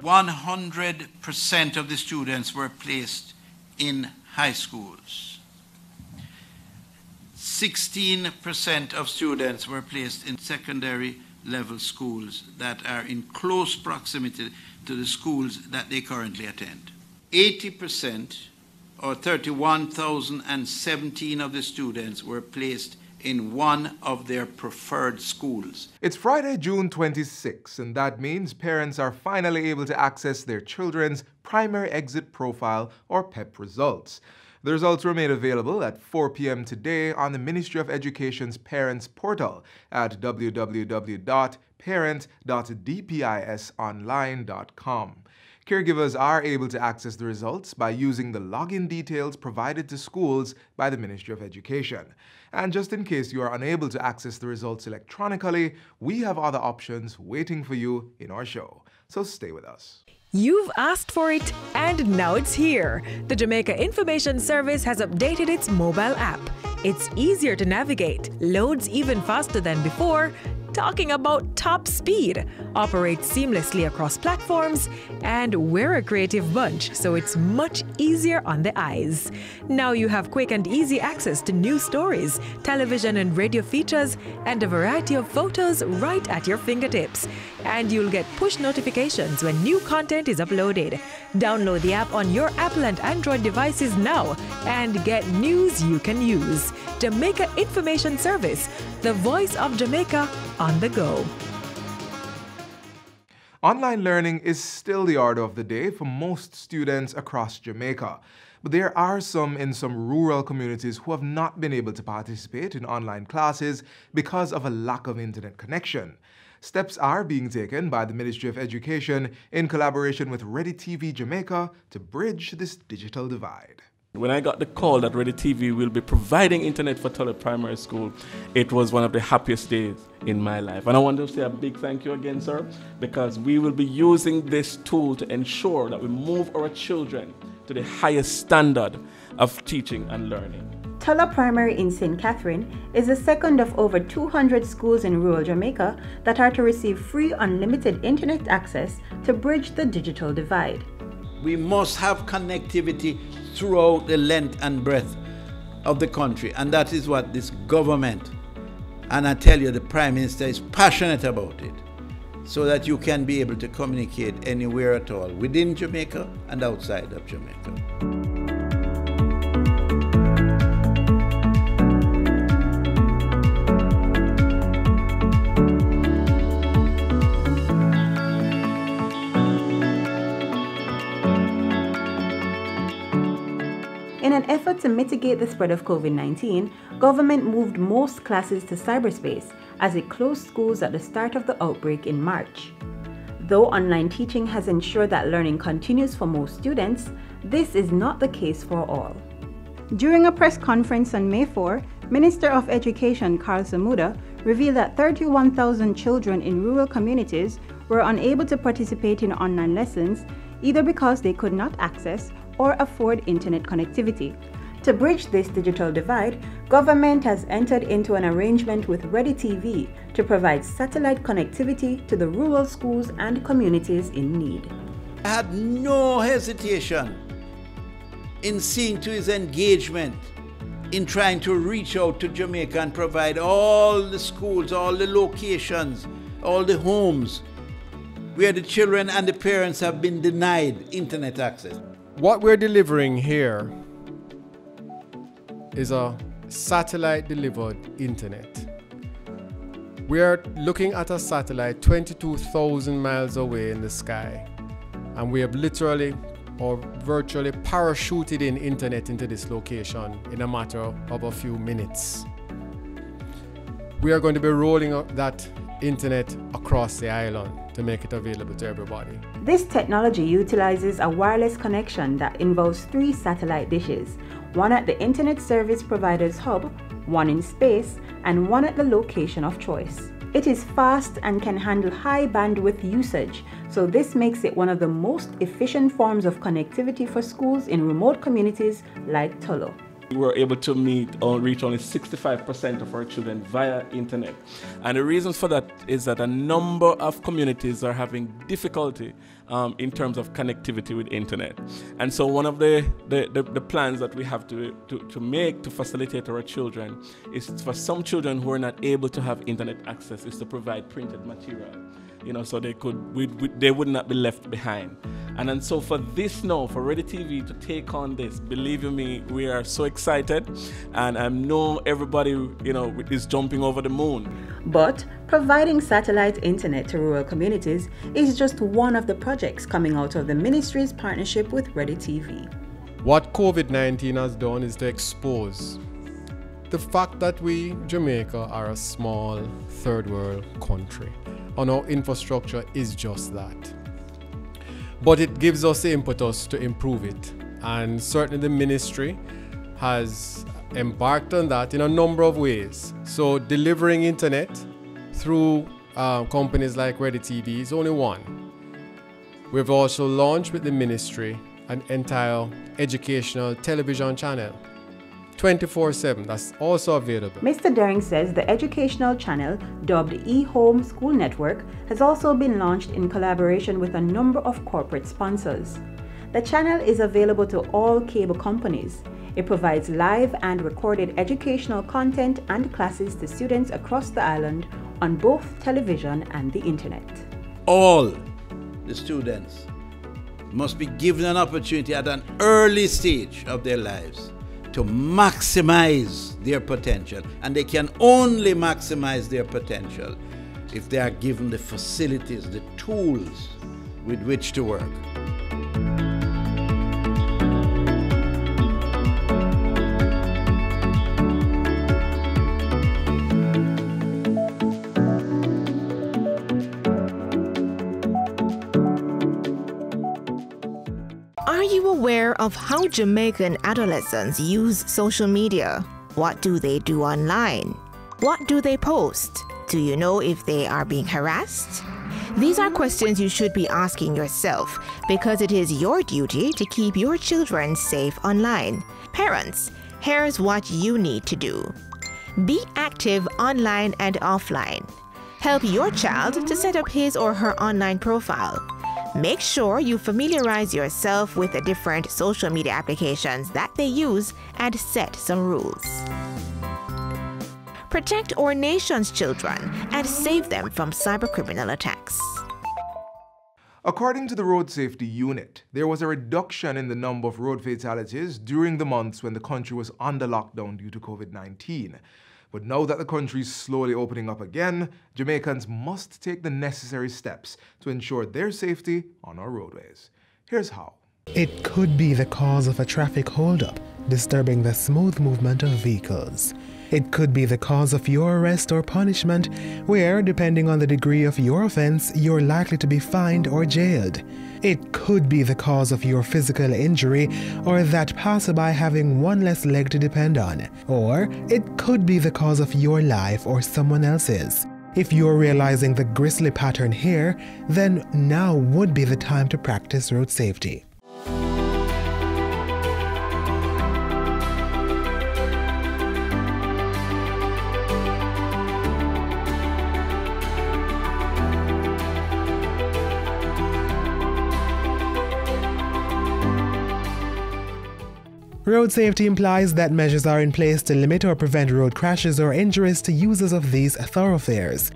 100% of the students were placed in high schools. 16% of students were placed in secondary level schools that are in close proximity to the schools that they currently attend. 80%, or 31,017 of the students, were placed in one of their preferred schools. It's Friday, June 26, and that means parents are finally able to access their children's primary exit profile or PEP results. The results were made available at 4 p.m. today on the Ministry of Education's Parents Portal at www.parent.dpisonline.com. Caregivers are able to access the results by using the login details provided to schools by the Ministry of Education. And just in case you are unable to access the results electronically, we have other options waiting for you in our show. So stay with us. You've asked for it, and now it's here. The Jamaica Information Service has updated its mobile app. It's easier to navigate, loads even faster than before, talking about top speed, operates seamlessly across platforms, and we're a creative bunch, so it's much easier on the eyes. Now you have quick and easy access to news stories, television and radio features, and a variety of photos right at your fingertips. And you'll get push notifications when new content is uploaded. Download the app on your Apple and Android devices now and get news you can use. Jamaica Information Service, the voice of Jamaica on the go. Online learning is still the order of the day for most students across Jamaica. But there are some in some rural communities who have not been able to participate in online classes because of a lack of internet connection. Steps are being taken by the Ministry of Education in collaboration with Ready TV Jamaica to bridge this digital divide. When I got the call that Ready TV will be providing internet for Tullow Primary School, it was one of the happiest days in my life. And I want to say a big thank you again, sir, because we will be using this tool to ensure that we move our children to the highest standard of teaching and learning. Tullow Primary in St. Catherine is the second of over 200 schools in rural Jamaica that are to receive free unlimited internet access to bridge the digital divide. We must have connectivity throughout the length and breadth of the country, and that is what this government, and I tell you, the Prime Minister is passionate about it, so that you can be able to communicate anywhere at all, within Jamaica and outside of Jamaica. In an effort to mitigate the spread of COVID-19, government moved most classes to cyberspace as it closed schools at the start of the outbreak in March. Though online teaching has ensured that learning continues for most students, this is not the case for all. During a press conference on May 4, Minister of Education Carl Samuda revealed that 31,000 children in rural communities were unable to participate in online lessons either because they could not access or afford internet connectivity. To bridge this digital divide, government has entered into an arrangement with Ready TV to provide satellite connectivity to the rural schools and communities in need. I had no hesitation in seeing to his engagement in trying to reach out to Jamaica and provide all the schools, all the locations, all the homes where the children and the parents have been denied internet access. What we're delivering here is a satellite-delivered internet. We are looking at a satellite 22,000 miles away in the sky, and we have literally or virtually parachuted in internet into this location in a matter of a few minutes. We are going to be rolling out that internet across the island to make it available to everybody. This technology utilizes a wireless connection that involves 3 satellite dishes, one at the internet service provider's hub, one in space, and one at the location of choice. It is fast and can handle high bandwidth usage, so this makes it one of the most efficient forms of connectivity for schools in remote communities like Tullow. We were able to reach only 65% of our children via internet. And the reasons for that is that a number of communities are having difficulty in terms of connectivity with internet. And so one of the plans that we have to make to facilitate our children is for some children who are not able to have internet access is to provide printed material. So they would not be left behind. And so for this now, for Ready TV to take on this, believe you me, we are so excited, and I know everybody, is jumping over the moon. But providing satellite internet to rural communities is just one of the projects coming out of the ministry's partnership with Ready TV. What COVID-19 has done is to expose the fact that we, Jamaica, are a small third world country, and our infrastructure is just that. But it gives us the impetus to improve it, and certainly the ministry has embarked on that in a number of ways. So delivering internet through companies like Ready TV is only one. We've also launched with the ministry an entire educational television channel, 24/7, that's also available. Mr. Daring says the educational channel, dubbed eHome School Network, has also been launched in collaboration with a number of corporate sponsors. The channel is available to all cable companies. It provides live and recorded educational content and classes to students across the island on both television and the internet. All the students must be given an opportunity at an early stage of their lives to maximize their potential, and they can only maximize their potential if they are given the facilities, the tools with which to work. Are you aware of how Jamaican adolescents use social media? What do they do online? What do they post? Do you know if they are being harassed? These are questions you should be asking yourself, because it is your duty to keep your children safe online. Parents, here's what you need to do. Be active online and offline. Help your child to set up his or her online profile. Make sure you familiarize yourself with the different social media applications that they use and set some rules. Protect our nation's children and save them from cybercriminal attacks. According to the Road Safety Unit, there was a reduction in the number of road fatalities during the months when the country was under lockdown due to COVID-19. But now that the country is slowly opening up again, Jamaicans must take the necessary steps to ensure their safety on our roadways. Here's how. It could be the cause of a traffic holdup, disturbing the smooth movement of vehicles. It could be the cause of your arrest or punishment, where, depending on the degree of your offense, you're likely to be fined or jailed. It could be the cause of your physical injury, or that passerby having one less leg to depend on. Or it could be the cause of your life or someone else's. If you're realizing the grisly pattern here, then now would be the time to practice road safety. Road safety implies that measures are in place to limit or prevent road crashes or injuries to users of these thoroughfares.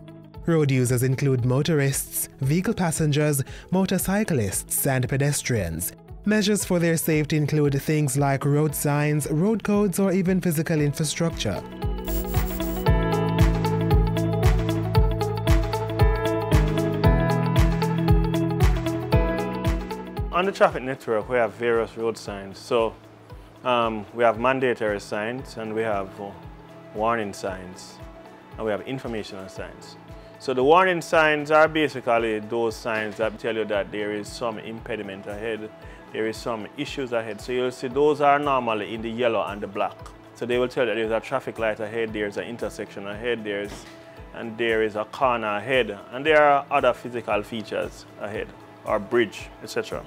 Road users include motorists, vehicle passengers, motorcyclists, and pedestrians. Measures for their safety include things like road signs, road codes, or even physical infrastructure. On the traffic network, we have various road signs. So we have mandatory signs, and we have warning signs, and we have informational signs. So the warning signs are basically those signs that tell you that there is some impediment ahead, there is some issues ahead. So you'll see those are normally in the yellow and the black. So they will tell you that there's a traffic light ahead, there's an intersection ahead, there is a corner ahead, and there are other physical features ahead, or bridge, etc.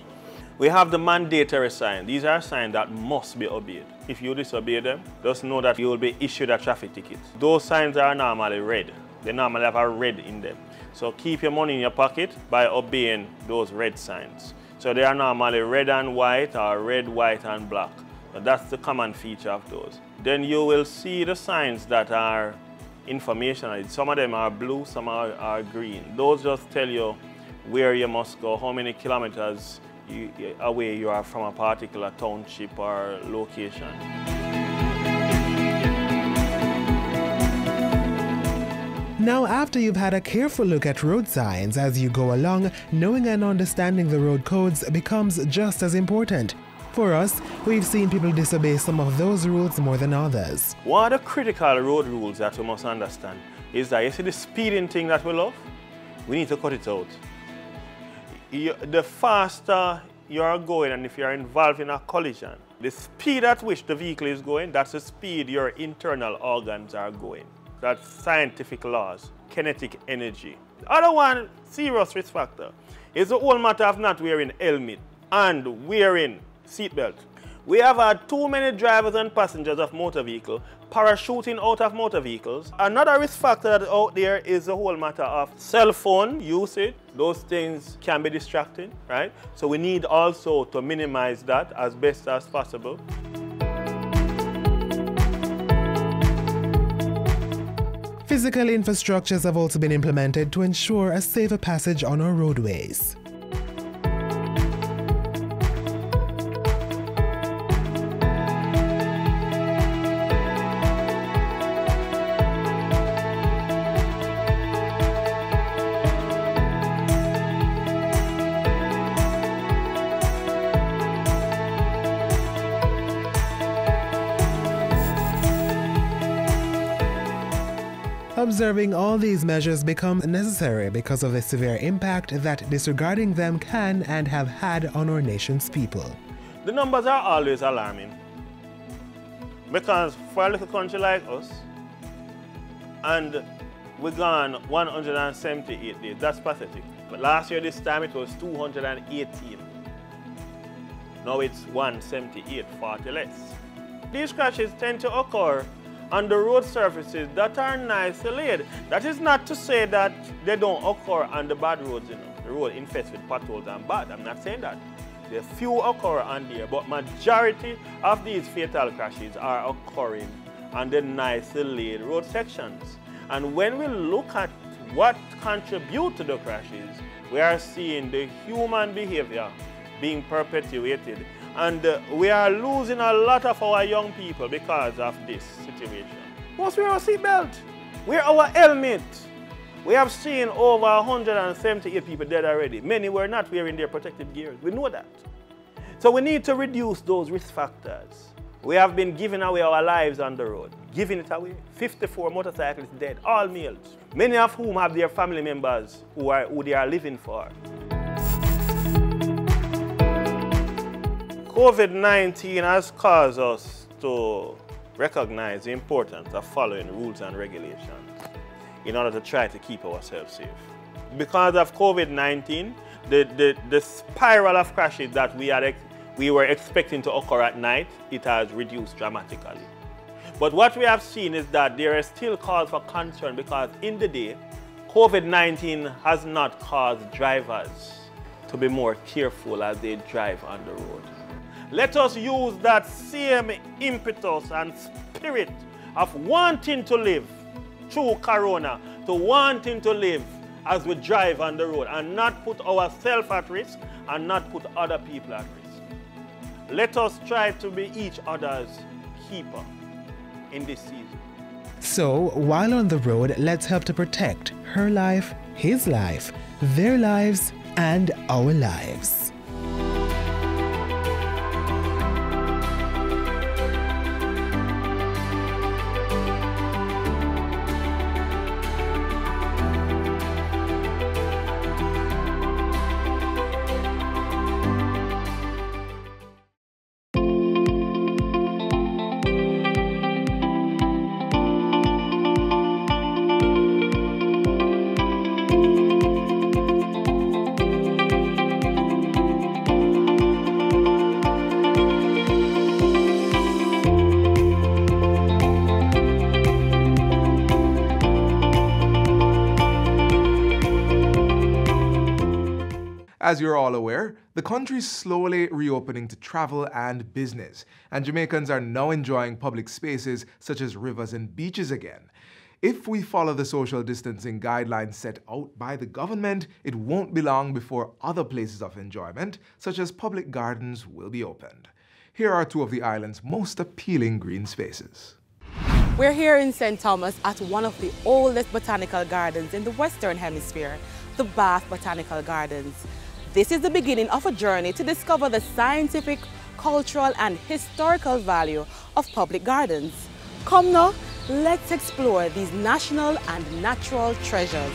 We have the mandatory signs. These are signs that must be obeyed. If you disobey them, just know that you will be issued a traffic ticket. Those signs are normally red. They normally have a red in them. So keep your money in your pocket by obeying those red signs. So they are normally red and white or red, white and black. So that's the common feature of those. Then you will see the signs that are informational. Some of them are blue, some are green. Those just tell you where you must go, how many kilometers away you are from a particular township or location. Now, after you've had a careful look at road signs as you go along, knowing and understanding the road codes becomes just as important. For us, we've seen people disobey some of those rules more than others. One of the critical road rules that we must understand is that you see the speeding thing that we love, we need to cut it out. The faster you are going, and if you are involved in a collision, the speed at which the vehicle is going, that's the speed your internal organs are going. That's scientific laws, kinetic energy. The other one, serious risk factor, is the whole matter of not wearing helmet and wearing seatbelt. We have had too many drivers and passengers of motor vehicle parachuting out of motor vehicles. Another risk factor that's out there is the whole matter of cell phone usage. Those things can be distracting, right? So we need also to minimize that as best as possible. Physical infrastructures have also been implemented to ensure a safer passage on our roadways. Observing all these measures becomes necessary because of the severe impact that disregarding them can and have had on our nation's people. The numbers are always alarming because for a little country like us, and we've gone 178 days, that's pathetic. But last year this time it was 218. Now it's 178, 40 less. These crashes tend to occur on the road surfaces that are nicely laid. That is not to say that they don't occur on the bad roads, the road infested with potholes and bad. I'm not saying that. There few occur on there, but majority of these fatal crashes are occurring on the nicely laid road sections. And when we look at what contributes to the crashes, we are seeing the human behavior being perpetuated. And we are losing a lot of our young people because of this situation. Must wear our seatbelt, wear our helmet. We have seen over 178 people dead already. Many were not wearing their protective gear. We know that. So we need to reduce those risk factors. We have been giving away our lives on the road, giving it away. 54 motorcyclists dead, all males, many of whom have their family members who they are living for. COVID-19 has caused us to recognize the importance of following rules and regulations in order to try to keep ourselves safe. Because of COVID-19, the spiral of crashes that we were expecting to occur at night, it has reduced dramatically. But what we have seen is that there is still cause for concern because in the day, COVID-19 has not caused drivers to be more careful as they drive on the road. Let us use that same impetus and spirit of wanting to live through Corona to wanting to live as we drive on the road and not put ourselves at risk and not put other people at risk. Let us try to be each other's keeper in this season. So, while on the road, let's help to protect her life, his life, their lives, and our lives. As you're all aware, the country's slowly reopening to travel and business, and Jamaicans are now enjoying public spaces such as rivers and beaches again. If we follow the social distancing guidelines set out by the government, it won't be long before other places of enjoyment, such as public gardens, will be opened. Here are two of the island's most appealing green spaces. We're here in St. Thomas at one of the oldest botanical gardens in the Western Hemisphere, the Bath Botanical Gardens. This is the beginning of a journey to discover the scientific, cultural and historical value of public gardens. Come now, let's explore these national and natural treasures.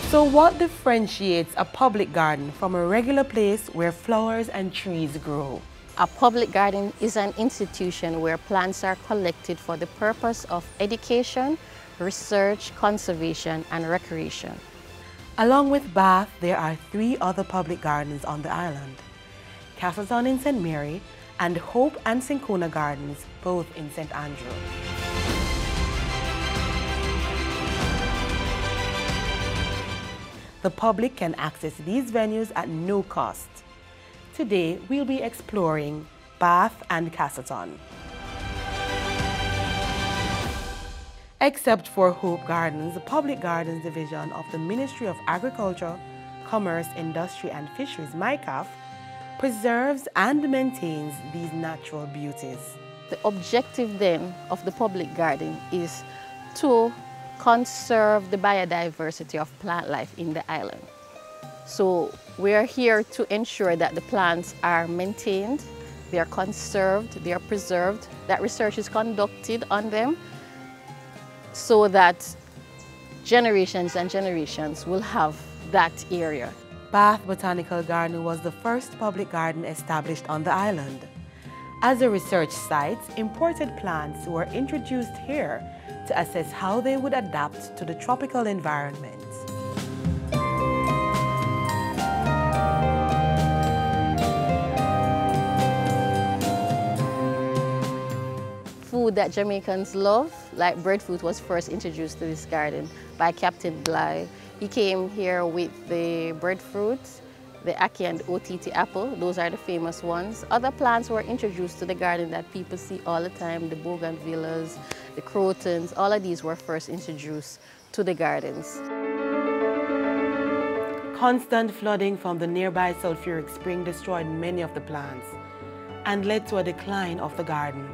So what differentiates a public garden from a regular place where flowers and trees grow? A public garden is an institution where plants are collected for the purpose of education, research, conservation, and recreation. Along with Bath, there are 3 other public gardens on the island: Castleton in St. Mary and Hope and Sincona Gardens, both in St. Andrew. The public can access these venues at no cost. Today, we'll be exploring Bath and Castleton. Except for Hope Gardens, the Public Gardens Division of the Ministry of Agriculture, Commerce, Industry and Fisheries, MICAF, preserves and maintains these natural beauties. The objective then of the public garden is to conserve the biodiversity of plant life in the island. So we are here to ensure that the plants are maintained, they are conserved, they are preserved, that research is conducted on them so that generations and generations will have that area. Bath Botanical Garden was the first public garden established on the island. As a research site, imported plants were introduced here to assess how they would adapt to the tropical environment. Food that Jamaicans love, like breadfruit, was first introduced to this garden by Captain Bly. He came here with the breadfruit, the ackee and OTT apple, those are the famous ones. Other plants were introduced to the garden that people see all the time, the bougainvilleas, the crotons, all of these were first introduced to the gardens. Constant flooding from the nearby sulfuric spring destroyed many of the plants and led to a decline of the garden.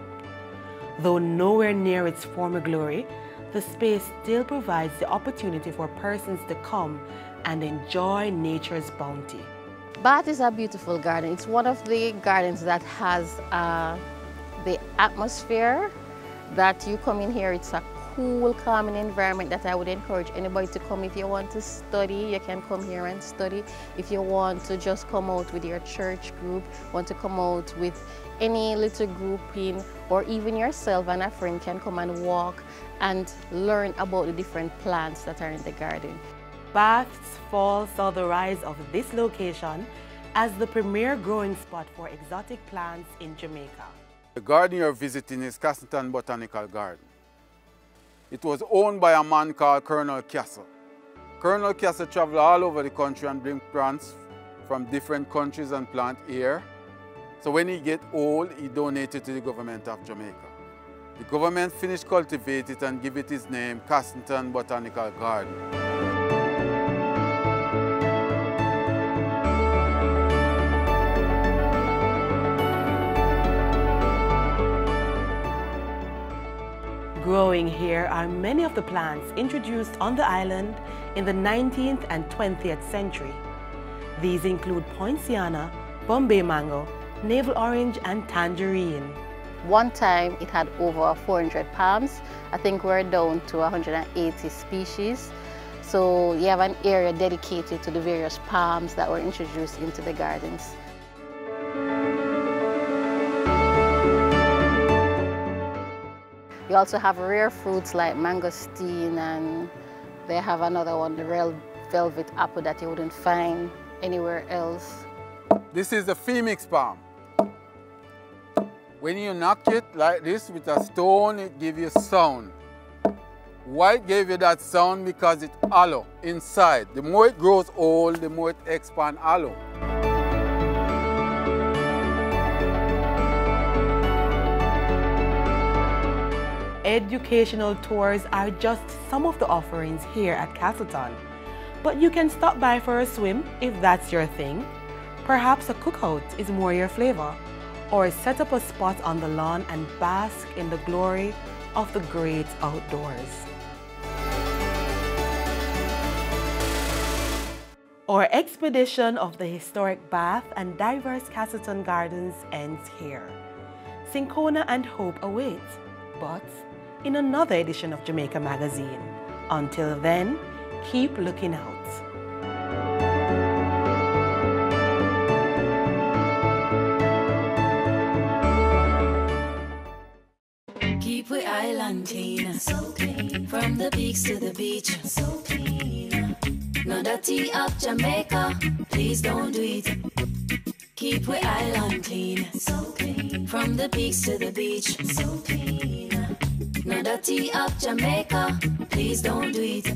Though nowhere near its former glory, the space still provides the opportunity for persons to come and enjoy nature's bounty. Bath is a beautiful garden. It's one of the gardens that has the atmosphere that you come in here. It's a cool, calming environment that I would encourage anybody to come. If you want to study, you can come here and study. If you want to just come out with your church group, want to come out with any little grouping, or even yourself and a friend can come and walk and learn about the different plants that are in the garden. Bath's fall saw the rise of this location as the premier growing spot for exotic plants in Jamaica. The garden you're visiting is Castleton Botanical Garden. It was owned by a man called Colonel Castle. Colonel Castle traveled all over the country and bring plants from different countries and plant here. So when he get old, he donated to the government of Jamaica. The government finished cultivate it and give it his name, Castleton Botanical Garden. Growing here are many of the plants introduced on the island in the 19th and 20th century. These include poinciana, Bombay mango, navel orange and tangerine. One time it had over 400 palms. I think we're down to 180 species. So you have an area dedicated to the various palms that were introduced into the gardens. You also have rare fruits like mangosteen, and they have another one, the real velvet apple, that you wouldn't find anywhere else. This is the Phoenix palm. When you knock it like this with a stone, it gives you sound. Why it gave you that sound? Because it's hollow inside. The more it grows old, the more it expands hollow. Educational tours are just some of the offerings here at Castleton. But you can stop by for a swim if that's your thing. Perhaps a cookout is more your flavor. Or set up a spot on the lawn and bask in the glory of the great outdoors. Our expedition of the historic Bath and diverse Castleton Gardens ends here. Syncona and hope await, but in another edition of Jamaica Magazine. Until then, keep looking out. Keep we island clean, so clean. From the peaks to the beach, so clean. No dirty up Jamaica, please don't do it. Keep we island clean, so clean. From the peaks to the beach, so clean. No dirty up Jamaica, please don't do it.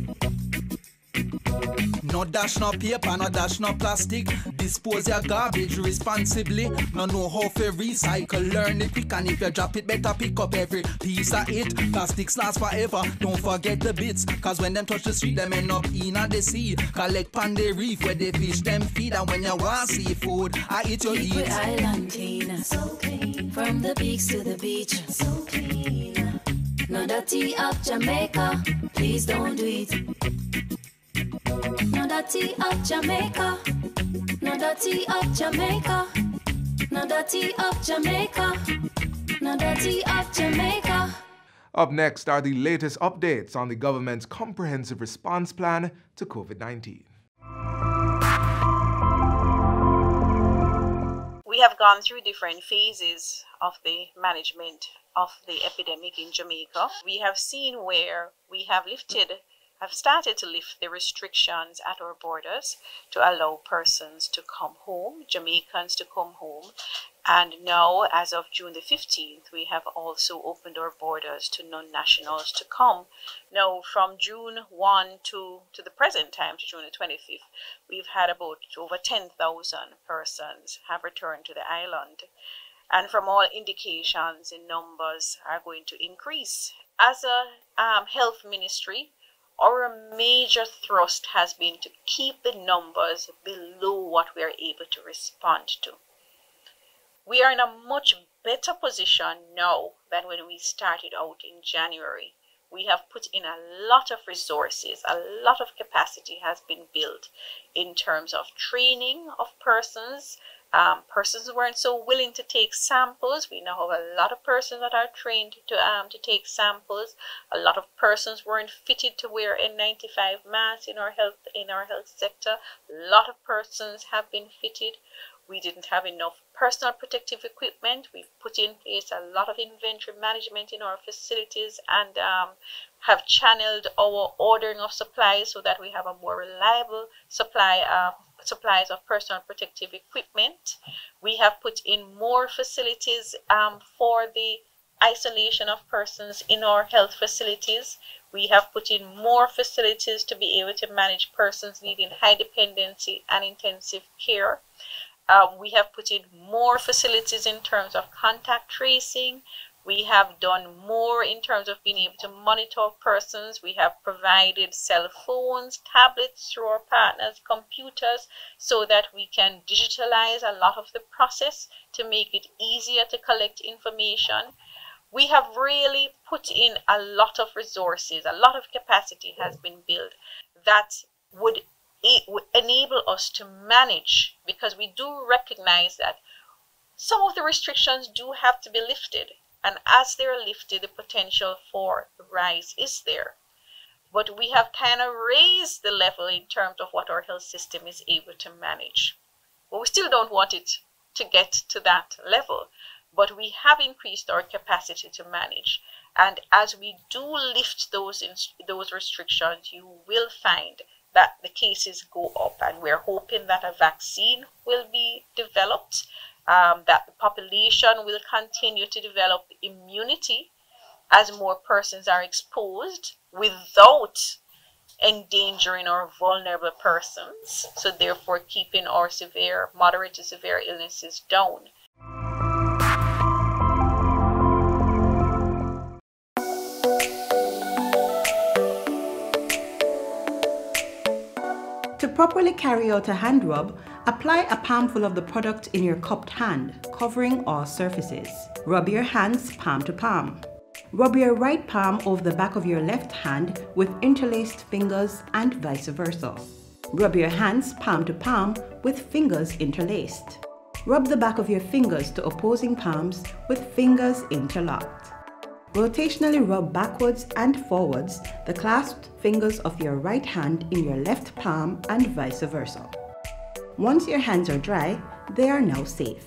No dash, no paper, no dash, no plastic. Dispose your garbage responsibly. No know how to recycle, learn it quick. And if you drop it, better pick up every piece of it. Plastics last forever, don't forget the bits. Cause when them touch the street, them end up in the sea. Collect pan the reef where they fish them feed. And when you want seafood, I eat your eat. Keep the island clean, so clean. From the peaks to the beach, so clean. No dirty up Jamaica, please don't do it. No dirty up Jamaica, no dirty up Jamaica, no dirty up Jamaica, no dirty up Jamaica. Up next are the latest updates on the government's comprehensive response plan to COVID-19. We have gone through different phases of the management of the epidemic in Jamaica. We have seen where we have started to lift the restrictions at our borders to allow persons to come home, Jamaicans to come home. And now, as of June the 15th, we have also opened our borders to non-nationals to come. Now, from June 1 to the present time, to June the 25th, we've had about over 10,000 persons have returned to the island. And from all indications, the numbers are going to increase. As a health ministry, our major thrust has been to keep the numbers below what we are able to respond to. We are in a much better position now than when we started out in January. We have put in a lot of resources, a lot of capacity has been built in terms of training of persons. Persons weren't so willing to take samples. We now have a lot of persons that are trained to take samples. A lot of persons weren't fitted to wear N95 masks in our health sector. A lot of persons have been fitted. We didn't have enough personal protective equipment. We've put in place a lot of inventory management in our facilities and have channeled our ordering of supplies so that we have a more reliable supplies of personal protective equipment. We have put in more facilities for the isolation of persons in our health facilities. We have put in more facilities to be able to manage persons needing high dependency and intensive care. We have put in more facilities in terms of contact tracing. We have done more in terms of being able to monitor persons. We have provided cell phones, tablets through our partners, computers, so that we can digitalize a lot of the process to make it easier to collect information. We have really put in a lot of resources, a lot of capacity has been built that would enable us to manage, because we do recognize that some of the restrictions do have to be lifted. And as they're lifted, the potential for rise is there. But we have kind of raised the level in terms of what our health system is able to manage. But we still don't want it to get to that level. But we have increased our capacity to manage. And as we do lift those restrictions, you will find that the cases go up, and we're hoping that a vaccine will be developed, that the population will continue to develop immunity as more persons are exposed without endangering our vulnerable persons, so therefore keeping our moderate to severe illnesses down. To properly carry out a hand rub, apply a palmful of the product in your cupped hand, covering all surfaces. Rub your hands palm to palm. Rub your right palm over the back of your left hand with interlaced fingers and vice versa. Rub your hands palm to palm with fingers interlaced. Rub the back of your fingers to opposing palms with fingers interlocked. Rotationally rub backwards and forwards the clasped fingers of your right hand in your left palm and vice versa. Once your hands are dry, they are now safe.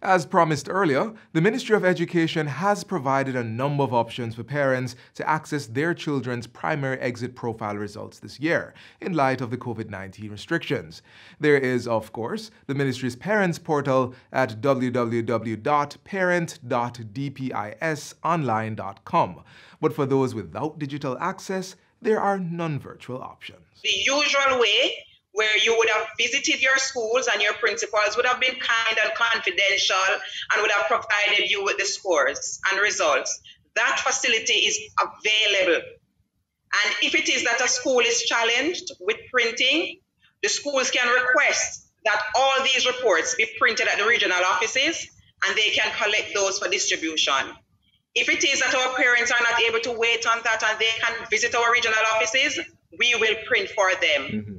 As promised earlier, the Ministry of Education has provided a number of options for parents to access their children's primary exit profile results this year, in light of the COVID-19 restrictions. There is, of course, the Ministry's Parents Portal at www.parent.dpisonline.com. But for those without digital access, there are non-virtual options. The usual way, where you would have visited your schools and your principals would have been kind and confidential and would have provided you with the scores and results. That facility is available. And if it is that a school is challenged with printing, the schools can request that all these reports be printed at the regional offices and they can collect those for distribution. If it is that our parents are not able to wait on that and they can visit our regional offices, we will print for them. Mm-hmm.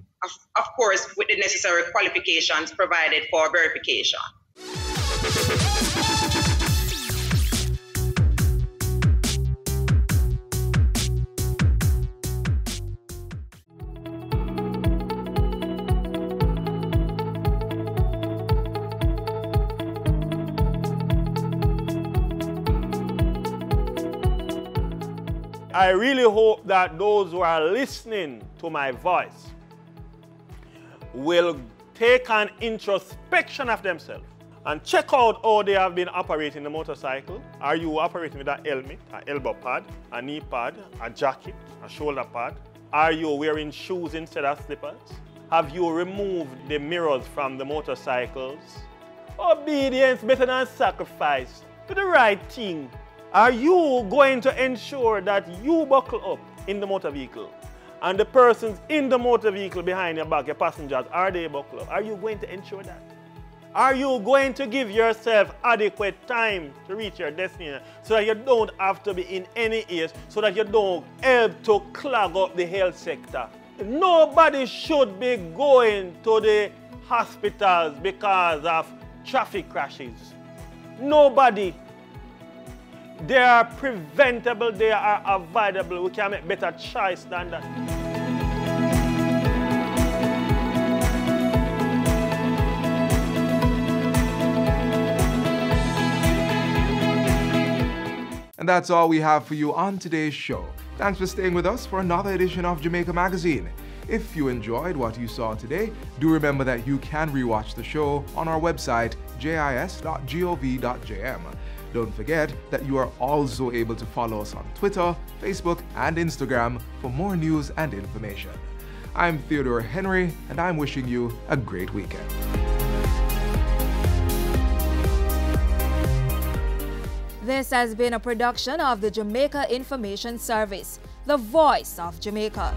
Of course, with the necessary qualifications provided for verification. I really hope that those who are listening to my voice will take an introspection of themselves and check out how they have been operating the motorcycle. Are you operating with a helmet, an elbow pad, a knee pad, a jacket, a shoulder pad? Are you wearing shoes instead of slippers? Have you removed the mirrors from the motorcycles? Obedience better than sacrifice. Do the right thing. Are you going to ensure that you buckle up in the motor vehicle? And the persons in the motor vehicle behind your back, your passengers, are they buckled up? Are you going to ensure that? Are you going to give yourself adequate time to reach your destination so that you don't have to be in any haste, so that you don't help to clog up the health sector? Nobody should be going to the hospitals because of traffic crashes. Nobody. They are preventable, they are avoidable. We can make better choice than that. And that's all we have for you on today's show. Thanks for staying with us for another edition of Jamaica Magazine. If you enjoyed what you saw today, do remember that you can rewatch the show on our website, jis.gov.jm. Don't forget that you are also able to follow us on Twitter, Facebook, and Instagram for more news and information. I'm Theodore Henry, and I'm wishing you a great weekend. This has been a production of the Jamaica Information Service, the voice of Jamaica.